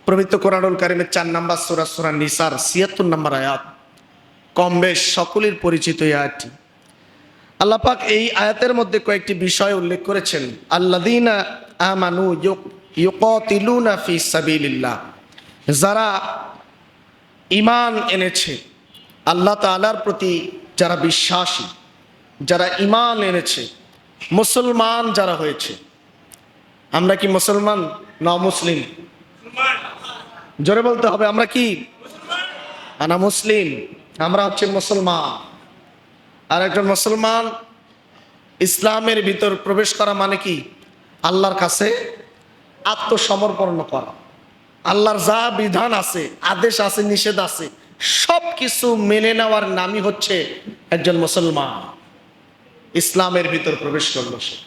পবিত্র কোরআনুল কারীমের 4 নম্বর সূরা সূরা নিসার ৭৬ নম্বর আয়াত, কম বেশ সকলের পরিচিত এই আয়াতটি। আল্লাহ পাক এই আয়াতের মধ্যে কয়েকটি বিষয় উল্লেখ করেছেন। আল্লাযীনা আমানু ইউকাতিলুনা ফি সাবিলিল্লাহ, যারা ঈমান এনেছে, আল্লাহ তাআলার প্রতি যারা বিশ্বাসী, যারা ঈমান এনেছে, মুসলমান যারা হয়েছে। আমরা কি মুসলমান না মুসলিম? জোরে বলতে হবে, আমরা কি? আনা মুসলিম, আমরা হচ্ছে মুসলমান। আর একজন মুসলমান ইসলামের ভিতর প্রবেশ করা মানে কি? আল্লাহর কাছে আত্মসমর্পণ করা। আল্লাহর যা বিধান আছে, আদেশ আছে, নিষেধ আছে, সব কিছু মেনে নেওয়ার নামই হচ্ছে একজন মুসলমান। ইসলামের ভিতর প্রবেশ করলো সে।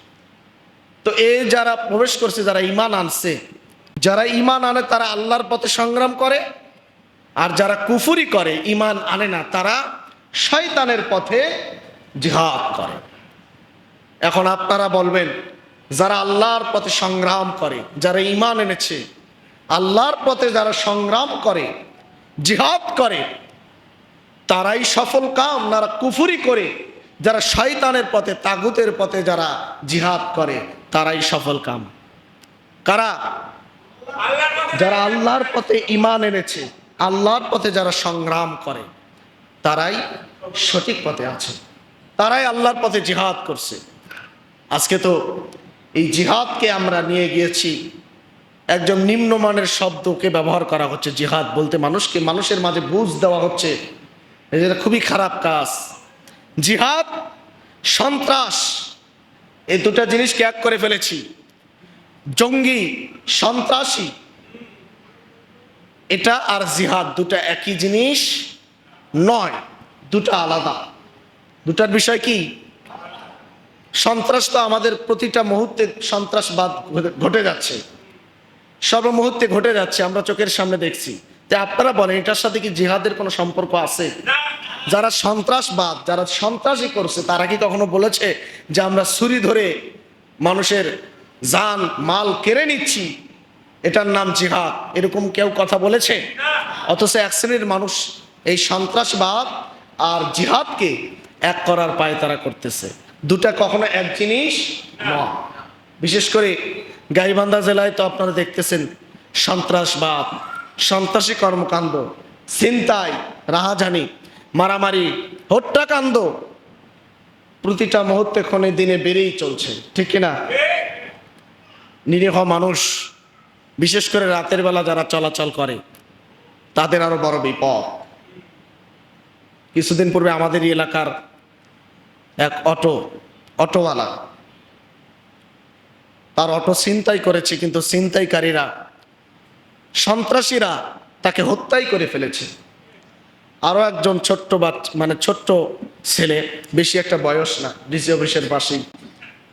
তো এই যারা প্রবেশ করছে, যারা ঈমান আনছে, যারা ঈমান আনে তারা আল্লাহর পথে সংগ্রাম করে। আর যারা কুফরি করে, ঈমান আনে না, তারা শয়তানের পথে জিহাদ করে। এখন আপনারা বলবেন, যারা আল্লাহর পথে সংগ্রাম করে, যারা ঈমান এনেছে, আল্লাহর পথে যারা সংগ্রাম করে, জিহাদ করে, তারাই সফল কাম না কুফরি করে যারা শয়তানের পথে, তাগুতের পথে যারা জিহাদ করে, তারাই সফল কাম? কারা? যারা আল্লাহর পথে ঈমান এনেছে, আল্লাহর পথে যারা সংগ্রাম করে, তারাই সঠিক পথে আছে, তারাই আল্লাহর পথে জিহাদ করছে। আজকে তো এই জিহাদকে আমরা নিয়ে গিয়েছি, একজন নিম্নমানের শব্দকে ব্যবহার করা হচ্ছে। জিহাদ বলতে মানুষের মাঝে বুঝ দেওয়া হচ্ছে, এটা খুবই খারাপ কাজ। জিহাদ, সন্ত্রাস, এই দুটা জিনিসকে এক করে ফেলেছি। জঙ্গি, সন্ত্রাসী, এটা আর জিহাদ দুটা একই জিনিস নয়, দুটা আলাদা। দুটার বিষয় কি? সন্ত্রাস তো আমাদের প্রতিটা মুহূর্তে সন্ত্রাসবাদ ঘটে যাচ্ছে, সর্বমুহূর্তে ঘটে যাচ্ছে, আমরা চোখের সামনে দেখছি। তো আপনারা বলেন, এটার সাথে কি জিহাদের কোনো সম্পর্ক আছে? যারা সন্ত্রাসবাদ, যারা সন্ত্রাসী করছে, তারা কি কখনো বলেছে যে আমরা ছুরি ধরে মানুষের জান মাল কেড়ে নিচ্ছি, এটার নাম জিহাদ? এরকম কেউ কথা বলেছে? অথচ এক শ্রেণীর মানুষ এই সন্ত্রাসবাদ আর জিহাদকে এক করার পায়তারা করতেছে। দুটা কখনো এক জিনিস নয়। বিশেষ করে গাইবান্ধা জেলায় তো আপনারা দেখতেছেন সন্ত্রাসবাদ, সন্ত্রাসী কর্মকাণ্ড, ছিনতাই, রাহাজানি, মারামারি, হত্যাকাণ্ড প্রতিটা মুহূর্তে ক্ষণে দিনে বেড়েই চলছে, ঠিক কিনা? নিরীহ মানুষ, বিশেষ করে রাতের বেলা যারা চলাচল করে, তাদের আরো বড় বিপদ। কিছুদিন পূর্বে আমাদের এলাকার এক অটোওয়ালা, তার অটো ছিনতাই করেছে, কিন্তু ছিনতাইকারীরা, সন্ত্রাসীরা তাকে হত্যাই করে ফেলেছে। আরো একজন ছোট্ট ছোট্ট ছেলে, বেশি একটা বয়স না, ডিসি অফিসের পাশেই,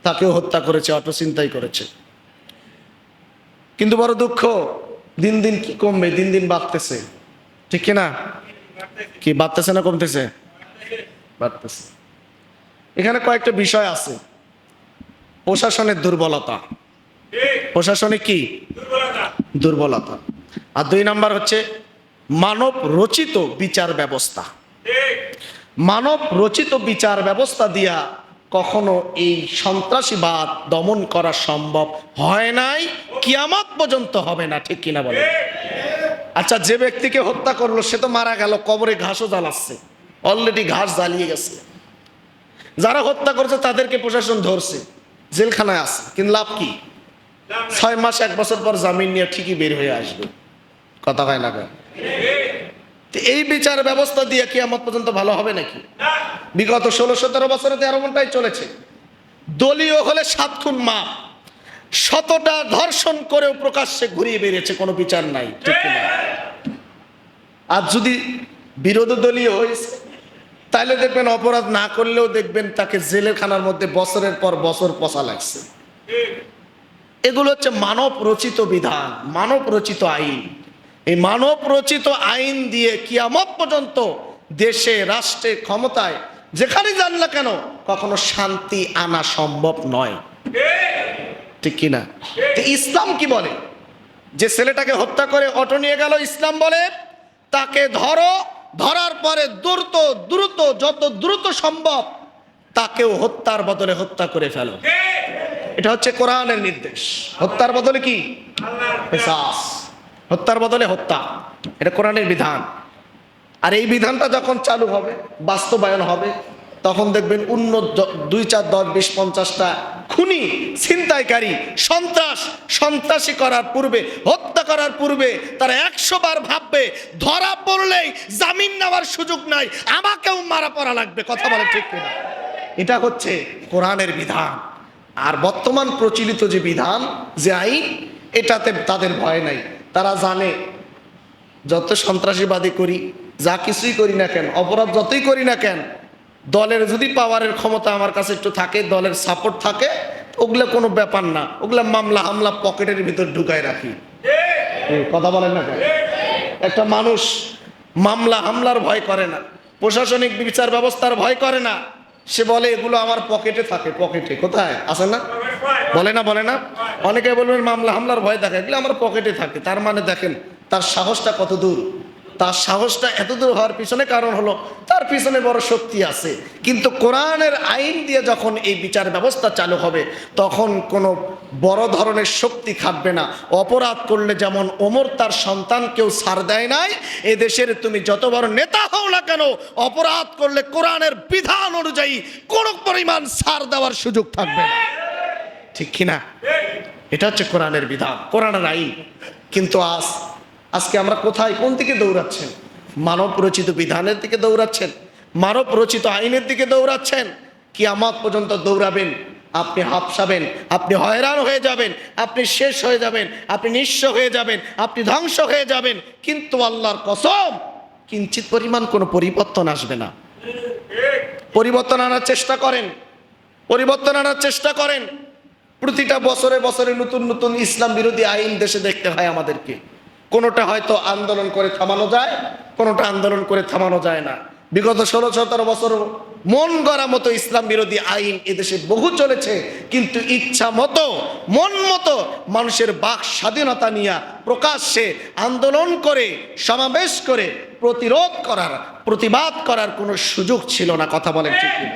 তাকেও হত্যা করেছে, অটো ছিনতাই করেছে। কিন্তু বড় দুঃখ, দিন দিন কি কমবে, দিন দিন বাড়তেছে, ঠিক কিনা? কি বাড়তেছে না কমতেছে? বাড়তেছে। এখানে কয়েকটা বিষয় আছে। প্রশাসনের দুর্বলতা, প্রশাসনিক কি দুর্বলতা, আর 2 নাম্বার হচ্ছে মানব রচিত বিচার ব্যবস্থা। মানব রচিত বিচার ব্যবস্থা দিয়া কখনো এই সন্ত্রাসীবাদ দমন করা সম্ভব হয় নাই, কিয়ামত পর্যন্ত হবে না, ঠিক কিনা বলে? আচ্ছা, যে ব্যক্তিকে হত্যা করলো সে তো মারা গেল, কবরে ঘাসও জ্বালাচ্ছে, অলরেডি ঘাস জ্বালিয়ে গেছে। যারা হত্যা করেছে তাদেরকে প্রশাসন ধরছে, জেলখানায় আছে, কিন্তু লাভ কি? 6 মাস 1 বছর পর জামিন নিয়ে ঠিকই বের হয়ে আসবে, কথা হয় না? এই বিচার ব্যবস্থা দিয়ে কিয়ামত পর্যন্ত ভালো হবে নাকি? বিগত 16-17 বছরে তো এমনটাই চলেছে। দলীয় হলে 7 খুন মাপ, 100টা ধর্ষণ করেও প্রকাশ্যে ঘুরিয়ে বেরিয়েছে, কোনো বিচার নাই, ঠিক কিনা? আর যদি বিরোধী দলীয় হয়েছে, তাহলে দেখবেন অপরাধ না করলেও দেখবেন তাকে জেলের খানার মধ্যে বছরের পর বছর পচা লাগছে। এগুলো হচ্ছে মানব রচিত বিধান, মানব রচিত আইন। এই মানব রচিত আইন দিয়ে কিয়ামত পর্যন্ত দেশে, রাষ্ট্রে, ক্ষমতায় যেখানে যান না কেন কখনো শান্তি আনা সম্ভব নয়, ঠিক কিনা? ইসলাম কি বলে? যে ছেলেটাকে হত্যা করে অটো নিয়ে গেল, ইসলাম বলে তাকে ধরো, ধরার পরে দ্রুত দ্রুত যত দ্রুত সম্ভব তাকেও হত্যার বদলে হত্যা করে ফেলো। এটা হচ্ছে কোরআনের নির্দেশ। হত্যার বদলে কি? কিসাস। হত্যার বদলে হত্যা, এটা কোরআনের বিধান। আর এই বিধানটা যখন চালু হবে, বাস্তবায়ন হবে, তখন দেখবেন অন্য 2, 4, 10, 20, 50টা খুনি, ছিনতাইকারী, সন্ত্রাসী করার পূর্বে, হত্যা করার পূর্বে তারা 100 বার ভাববে, ধরা পড়লেই জামিন নেওয়ার সুযোগ নাই, আমাকেও মারা পড়া লাগবে। কথা বলে ঠিক কিনা? এটা হচ্ছে কোরআনের বিধান। আর বর্তমান প্রচলিত যে বিধান, যে আইন, এটাতে তাদের ভয় নাই। তারা জানে যত সন্ত্রাসীবাদী করি, যা কিছুই করি না কেন, অপরাধ যতই করি না কেন, দলের যদি পাওয়ারের ক্ষমতা আমার কাছে একটু থাকে, দলের সাপোর্ট থাকে, ওগুলো কোনো ব্যাপার না, ওগুলো মামলা হামলা পকেটের ভিতর ঢুকায় রাখি। কথা বলেন না কেন? একটা মানুষ মামলা হামলার ভয় করে না, প্রশাসনিক বিচার ব্যবস্থার ভয় করে না, সে বলে এগুলো আমার পকেটে থাকে। পকেটে কোথায় আছে না? বলে না। অনেকে বলবেন মামলা হামলার ভয় থাকে, এগুলো আমার পকেটে থাকে। তার মানে দেখেন তার সাহসটা কত দূর। তার সাহসটা এত দূর হওয়ার পিছনে কারণ হলো তার পিছনে বড় শক্তি আছে। কিন্তু কোরআনের আইন দিয়ে যখন এই বিচার ব্যবস্থা চালু হবে, তখন কোনো বড় ধরনের শক্তি খাটবে না। অপরাধ করলে যেমন ওমর তার সন্তানকেও ছাড় দেয় নাই, এদেশের তুমি যত বড় নেতা হও না কেন, অপরাধ করলে কোরআনের বিধান অনুযায়ী কোনো পরিমাণ ছাড় দেওয়ার সুযোগ থাকবে না। ঠিক কিনা? এটা হচ্ছে কোরআনের বিধান, কোরআনের আইন। কিন্তু আজকে আমরা কোথায়, কোন দিকে দৌড়াচ্ছেন? মানব রচিত বিধানের দিকে দৌড়াচ্ছেন, মানব রচিত আইনের দিকে দৌড়াচ্ছেন। কিয়ামত পর্যন্ত দৌড়াবেন, আপনি হাঁপসাবেন, আপনি হয়রান হয়ে যাবেন, আপনি শেষ হয়ে যাবেন, আপনি নিঃস্ব হয়ে যাবেন, আপনি ধ্বংস হয়ে যাবেন। কিন্তু আল্লাহর কসম, কিঞ্চিত পরিমাণ কোনো পরিবর্তন আসবে না। পরিবর্তন আনার চেষ্টা করেন, পরিবর্তন আনার চেষ্টা করেন। প্রতিটা বছরে বছরে নতুন নতুন ইসলাম বিরোধী আইন দেশে দেখতে হয় আমাদেরকে। কোনোটা হয়তো আন্দোলন করে থামানো যায়, কোনোটা আন্দোলন করে থামানো যায় না। বিগত 16-17 বছর মন গড়া মতো ইসলাম বিরোধী আইন এদেশে বহু চলেছে, কিন্তু ইচ্ছা মতো, মন মতো মানুষের বাক স্বাধীনতা নিয়ে প্রকাশ্যে আন্দোলন করে, সমাবেশ করে প্রতিরোধ করার, প্রতিবাদ করার কোনো সুযোগ ছিল না। কথা বলেন ঠিক কিনা?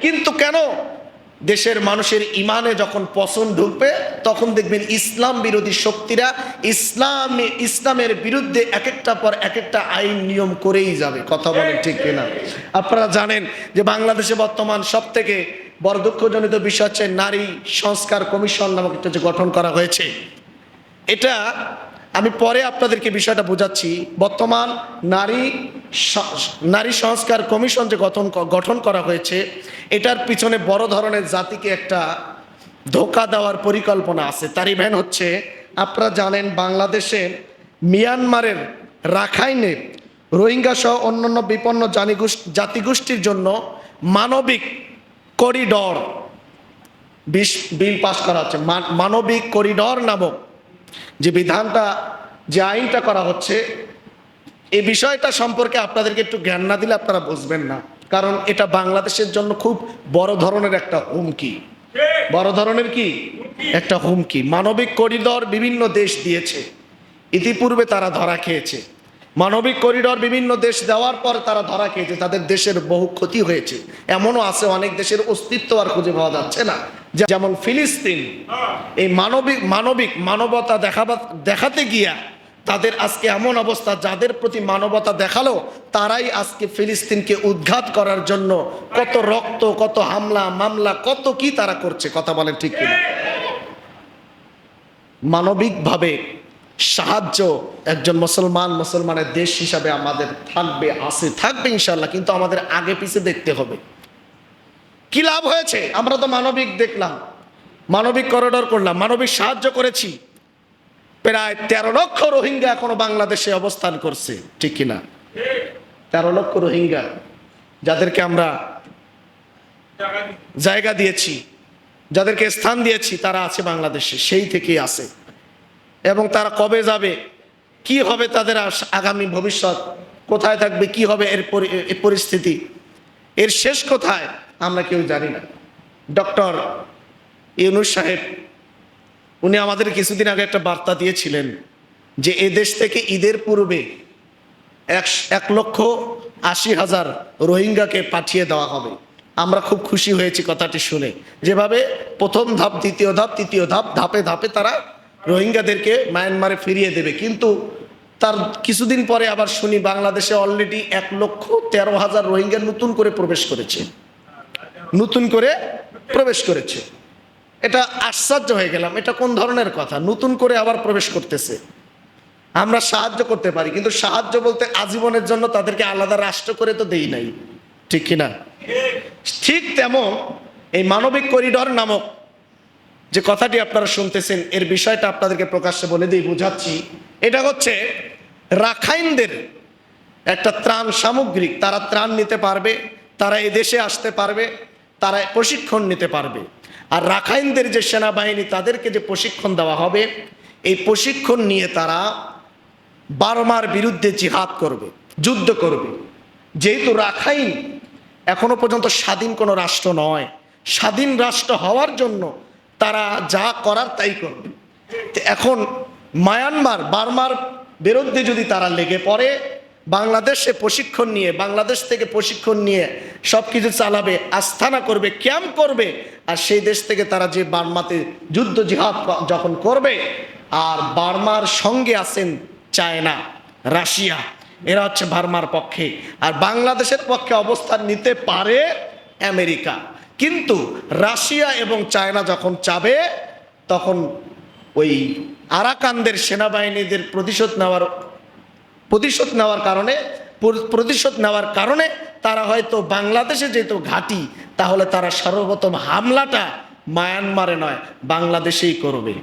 কিন্তু কেন? দেশের মানুষের ইমানে যখন পছন্দ ঢুকবে, তখন দেখবেন ইসলাম বিরোধী শক্তিরা ইসলামের বিরুদ্ধে এক একটা পর এক একটা আইন নিয়ম করেই যাবে। কথা বলেন ঠিক কিনা? আপনারা জানেন যে বাংলাদেশে বর্তমান সব থেকে বড় দুঃখজনিত বিষয় হচ্ছে নারী সংস্কার কমিশন নামক একটা যে গঠন করা হয়েছে। এটা আমি পরে আপনাদেরকে বিষয়টা বোঝাচ্ছি। বর্তমান নারী সংস্কার কমিশন যে গঠন করা হয়েছে, এটার পিছনে বড় ধরনের জাতিকে একটা ধোঁকা দেওয়ার পরিকল্পনা আছে। তারই ভ্যান হচ্ছে, আপনারা জানেন বাংলাদেশে মিয়ানমারের রাখাইনে রোহিঙ্গা সহ অন্যান্য বিপন্ন জাতিগোষ্ঠীর জন্য মানবিক করিডর বিল পাস করা হচ্ছে। মানবিক করিডর নামক যে বিধানটা, যে আইনটা করা হচ্ছে, এই বিষয়টা সম্পর্কে আপনাদেরকে একটু জ্ঞান না দিলে আপনারা বুঝবেন না। কারণ এটা বাংলাদেশের জন্য খুব বড় ধরনের একটা হুমকি। বড় ধরনের কি একটা হুমকি। মানবিক করিডর বিভিন্ন দেশ দিয়েছে, ইতিপূর্বে তারা ধরা খেয়েছে। মানবিক করিডর বিভিন্ন দেশ দেওয়ার পর তারা ধরা খেয়েছে, তাদের দেশের বহু ক্ষতি হয়েছে। এমনও আছে অনেক দেশের অস্তিত্ব আর খুঁজে পাওয়া যাচ্ছে না। যেমন ফিলিস্তিন, এই মানবতা দেখাতে গিয়া তাদের আজকে এমন অবস্থা, যাদের প্রতি মানবতা দেখালো তারাই আজকে ফিলিস্তিনকে উৎখাত করার জন্য কত রক্ত, কত হামলা মামলা, কত কি তারা করছে। কথা বলেন ঠিক কিনা? মানবিকভাবে সাহায্য একজন মুসলমানের দেশ হিসাবে আমাদের থাকবে ইনশাল্লাহ। কিন্তু আমাদের আগে পিছে দেখতে হবে। কি লাভ হয়েছে? আমরা তো মানবিক দেখলাম, মানবিক করিডর করলাম, মানবিক সাহায্য করেছি। প্রায় 13 লক্ষ রোহিঙ্গা এখনো বাংলাদেশে অবস্থান করছে। ঠিক কিনা? 13 লক্ষ রোহিঙ্গা যাদেরকে আমরা জায়গা দিয়েছি, যাদেরকে স্থান দিয়েছি, তারা আছে বাংলাদেশে, সেই থেকেই আছে। এবং তারা কবে যাবে, কি হবে তাদের আগামী ভবিষ্যৎ, কোথায় থাকবে, কি হবে এর পরিস্থিতি, এর শেষ কোথায়, আমরা কেউ জানি না। ডক্টর ইউনূস সাহেব উনি আমাদের কিছুদিন আগে একটা বার্তা দিয়েছিলেন যে এদেশ থেকে ঈদের পূর্বে 1,80,000 রোহিঙ্গাকে পাঠিয়ে দেওয়া হবে। আমরা খুব খুশি হয়েছি কথাটি শুনে, যেভাবে প্রথম ধাপ, দ্বিতীয় ধাপ, তৃতীয় ধাপ, ধাপে ধাপে তারা রোহিঙ্গাদেরকে মায়ানমারে ফিরিয়ে দেবে। কিন্তু তার কিছুদিন পরে আবার শুনি বাংলাদেশে অলরেডি 1,13,000 রোহিঙ্গা নতুন করে প্রবেশ করেছে। এটা আশ্চর্য হয়ে গেলাম, এটা কোন ধরনের কথা? নতুন করে আবার প্রবেশ করতেছে। আমরা সাহায্য করতে পারি, কিন্তু সাহায্য বলতে আজীবনের জন্য তাদেরকে আলাদা রাষ্ট্র করে তো দেই নাই, ঠিক কিনা? ঠিক তেমন এই মানবিক করিডর নামক যে কথাটি আপনারা শুনতেছেন, এর বিষয়টা আপনাদেরকে প্রকাশ্যে বলে দিই, বুঝাচ্ছি। এটা হচ্ছে রাখাইনদের একটা ত্রাণ সামগ্রিক, তারা ত্রাণ নিতে পারবে, তারা এদেশে আসতে পারবে, তারা প্রশিক্ষণ নিতে পারবে। আর রাখাইনদের যে সেনাবাহিনী, তাদেরকে যে প্রশিক্ষণ দেওয়া হবে, এই প্রশিক্ষণ নিয়ে তারা বার্মার বিরুদ্ধে জিহাদ করবে, যুদ্ধ করবে। যেহেতু রাখাইন এখনো পর্যন্ত স্বাধীন কোনো রাষ্ট্র নয়, স্বাধীন রাষ্ট্র হওয়ার জন্য তারা যা করার তাই করবে। এখন মায়ানমার, বার্মার বিরুদ্ধে যদি তারা লেগে পড়ে, বাংলাদেশে প্রশিক্ষণ নিয়ে, বাংলাদেশ থেকে প্রশিক্ষণ নিয়ে সব কিছু চালাবে, আস্থানা করবে, ক্যাম্প করবে, আর সেই দেশ থেকে তারা যে বার্মাতে যুদ্ধ জিহাদ যখন করবে, আর বার্মার সঙ্গে আছেন চায়না, রাশিয়া, এরা হচ্ছে বার্মার পক্ষে, আর বাংলাদেশের পক্ষে অবস্থান নিতে পারে আমেরিকা। কিন্তু রাশিয়া এবং চায়না যখন চাবে, তখন ওই আরাকানদের সেনাবাহিনীদের প্রতিশোধ নেওয়ার কারণে তারা হয়তো বাংলাদেশে যেহেতু ঘাঁটি, তাহলে তারা সর্বপ্রথম হামলাটা মায়ানমারে নয়, বাংলাদেশেই করবে,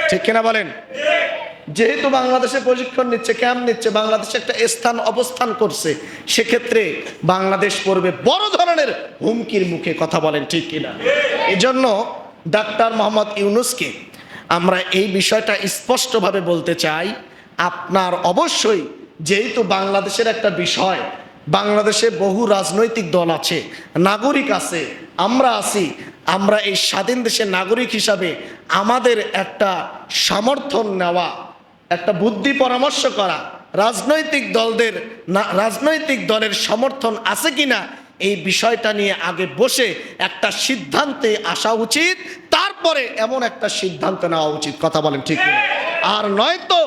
ঠিক কিনা বলেন? যেহেতু বাংলাদেশে প্রশিক্ষণ নিচ্ছে, ক্যাম্প নিচ্ছে, বাংলাদেশে একটা অবস্থান করছে, সেক্ষেত্রে বাংলাদেশ পড়বে বড় ধরনের হুমকির মুখে, কথা বলেন ঠিক কিনা? এজন্য ডাক্তার মোহাম্মদ ইউনূসকে আমরা এই বিষয়টা স্পষ্টভাবে বলতে চাই, আপনার অবশ্যই, যেহেতু বাংলাদেশের একটা বিষয়, বাংলাদেশে বহু রাজনৈতিক দল আছে, নাগরিক আছে, আমরা আছি, আমরা এই স্বাধীন দেশের নাগরিক হিসাবে আমাদের একটা সমর্থন নেওয়া, একটা বুদ্ধি পরামর্শ করা, রাজনৈতিক দলের সমর্থন আছে কিনা এই বিষয়টা নিয়ে আগে বসে একটা সিদ্ধান্তে আসা উচিত, তারপরে এমন একটা সিদ্ধান্ত নেওয়া উচিত, কথা বলেন ঠিক কিনা? আর নয়তো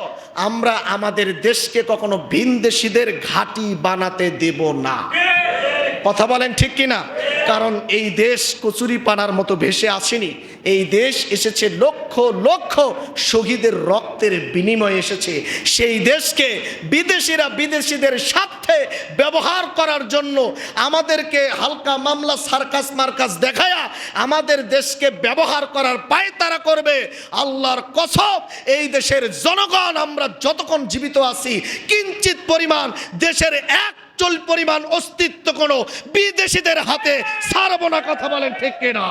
আমরা আমাদের দেশকে কখনো ভিনদেশীদের ঘাঁটি বানাতে দেব না, কথা বলেন ঠিক কিনা? কারণ এই দেশ কচুরিপানার মতো ভেসে আসেনি, এই দেশ এসেছে লক্ষ লক্ষ শহীদের রক্তের বিনিময়ে এসেছে। সেই দেশকে বিদেশিদের সাথে ব্যবহার করার জন্য আমাদেরকে হালকা মামলা, সার্কাস মার্কাস দেখায়া আমাদের দেশকে ব্যবহার করার পায়তারা করবে। আল্লাহর কসম, এই দেশের জনগণ আমরা যতক্ষণ জীবিত আছি, কিঞ্চিত পরিমাণ দেশের চল পরিমাণ অস্তিত্ব কোনো বিদেশিদের হাতে ছাড়বো না, কথা বলেন ঠিক কিনা?